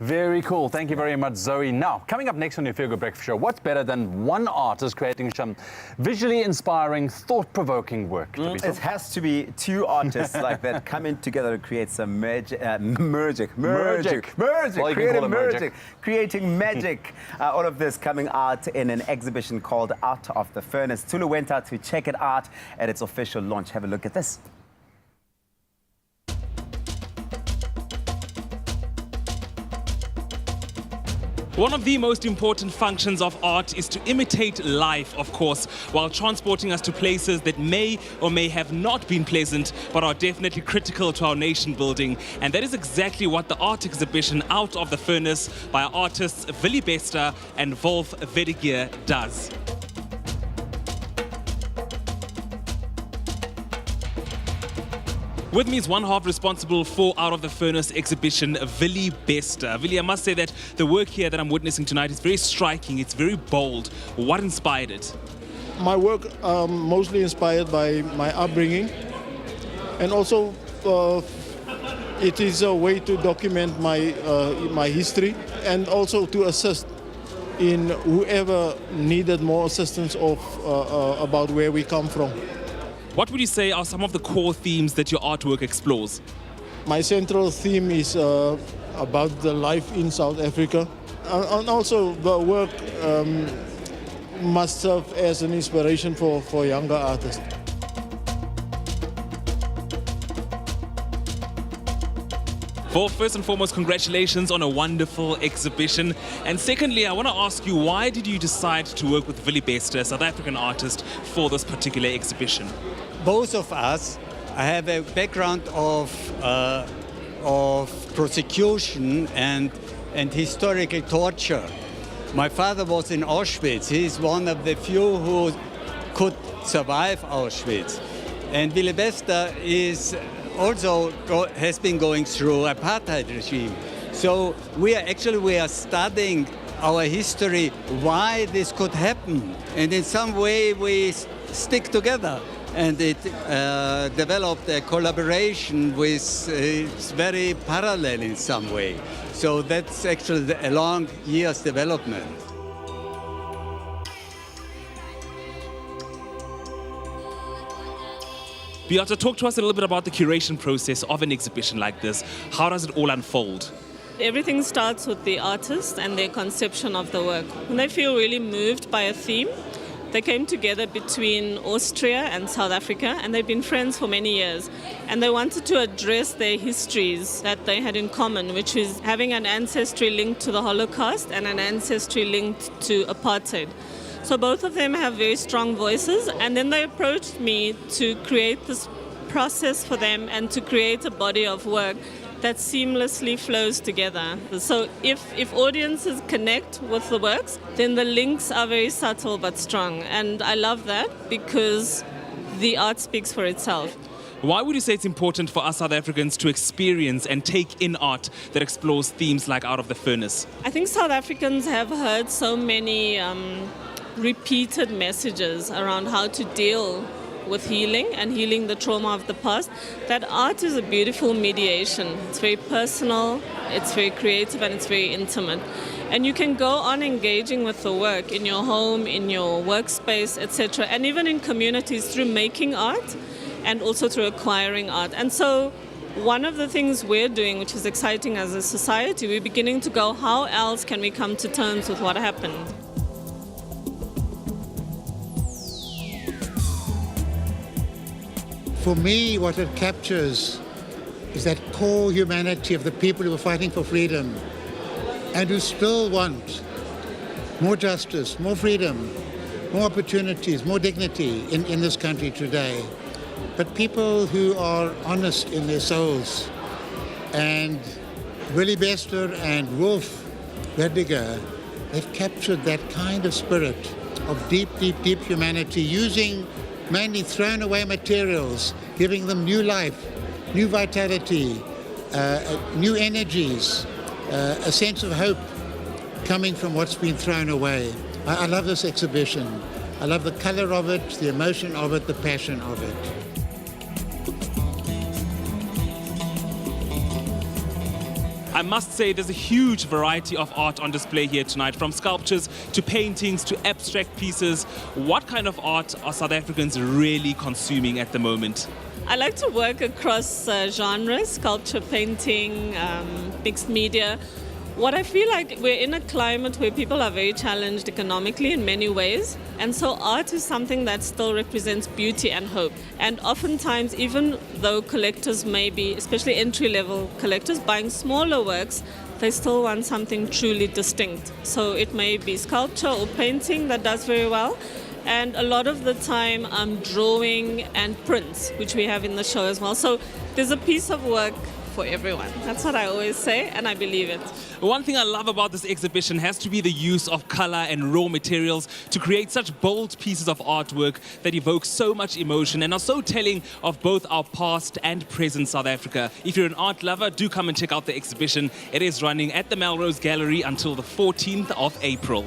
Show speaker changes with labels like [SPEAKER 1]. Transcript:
[SPEAKER 1] Very cool. Thank you very much, Zoe. Now, coming up next on your Feel Good Breakfast Show, what's better than one artist creating some visually inspiring, thought-provoking work?
[SPEAKER 2] It has to be two artists like that coming together to create some magic.
[SPEAKER 1] Well, you can call it magic.
[SPEAKER 2] Creating magic. All of this coming out in an exhibition called Out of the Furnace. Tulu went out to check it out at its official launch. Have a look at this.
[SPEAKER 3] One of the most important functions of art is to imitate life, of course, while transporting us to places that may or may have not been pleasant, but are definitely critical to our nation building. And that is exactly what the art exhibition Out of the Furnace by our artists Willie Bester and Wolf Wediger does. With me is one half responsible for Out of the Furnace exhibition, Willie Bester. Willie, I must say that the work here that I'm witnessing tonight is very striking, it's very bold. What inspired it?
[SPEAKER 4] My work mostly inspired by my upbringing, and also it is a way to document my history and also to assist in whoever needed more assistance about where we come from.
[SPEAKER 3] What would you say are some of the core themes that your artwork explores?
[SPEAKER 4] My central theme is about the life in South Africa, and also the work must serve as an inspiration for younger artists.
[SPEAKER 3] Well, first and foremost, congratulations on a wonderful exhibition. And secondly, I want to ask you, why did you decide to work with Willie Bester, a South African artist, for this particular exhibition?
[SPEAKER 5] Both of us have a background of prosecution and historical torture. My father was in Auschwitz. He's one of the few who could survive Auschwitz. And Willie Bester is also has been going through apartheid regime. So we are studying our history, why this could happen. And in some way we stick together. And it developed a collaboration with, it's very parallel in some way. So that's actually a long year's development.
[SPEAKER 3] Beata, talk to us a little bit about the curation process of an exhibition like this. How does it all unfold?
[SPEAKER 6] Everything starts with the artist and their conception of the work. When they feel really moved by a theme, they came together between Austria and South Africa, and they've been friends for many years. And they wanted to address their histories that they had in common, which is having an ancestry linked to the Holocaust and an ancestry linked to apartheid. So both of them have very strong voices, and then they approached me to create this process for them and to create a body of work that seamlessly flows together. So if audiences connect with the works, then the links are very subtle but strong. And I love that because the art speaks for itself.
[SPEAKER 3] Why would you say it's important for us South Africans to experience and take in art that explores themes like Out of the Furnace?
[SPEAKER 6] I think South Africans have heard so many repeated messages around how to deal with healing and healing the trauma of the past, that art is a beautiful mediation. It's very personal, it's very creative, and it's very intimate. And you can go on engaging with the work in your home, in your workspace, etc., and even in communities through making art and also through acquiring art. And so one of the things we're doing, which is exciting as a society, we're beginning to go, how else can we come to terms with what happened?
[SPEAKER 7] For me, what it captures is that core humanity of the people who are fighting for freedom and who still want more justice, more freedom, more opportunities, more dignity in this country today. But people who are honest in their souls. And Willie Bester and Wolf Wediger, they've captured that kind of spirit of deep, deep, deep humanity, using mainly thrown away materials, giving them new life, new vitality, new energies, a sense of hope coming from what's been thrown away. I love this exhibition. I love the color of it, the emotion of it, the passion of it.
[SPEAKER 3] I I must say there's a huge variety of art on display here tonight, from sculptures to paintings to abstract pieces. What kind of art are South Africans really consuming at the moment?
[SPEAKER 6] I like to work across genres, sculpture, painting, mixed media. What I feel like we're in a climate where people are very challenged economically in many ways. And so art is something that still represents beauty and hope. And oftentimes, even though collectors may be, especially entry-level collectors, buying smaller works, they still want something truly distinct. So it may be sculpture or painting that does very well. And a lot of the time, drawing and prints, which we have in the show as well. So there's a piece of work for everyone. That's what I always say, and I believe it.
[SPEAKER 3] One thing I love about this exhibition has to be the use of color and raw materials to create such bold pieces of artwork that evoke so much emotion and are so telling of both our past and present South Africa. If you're an art lover, do come and check out the exhibition. It is running at the Melrose Gallery until the 14th of April.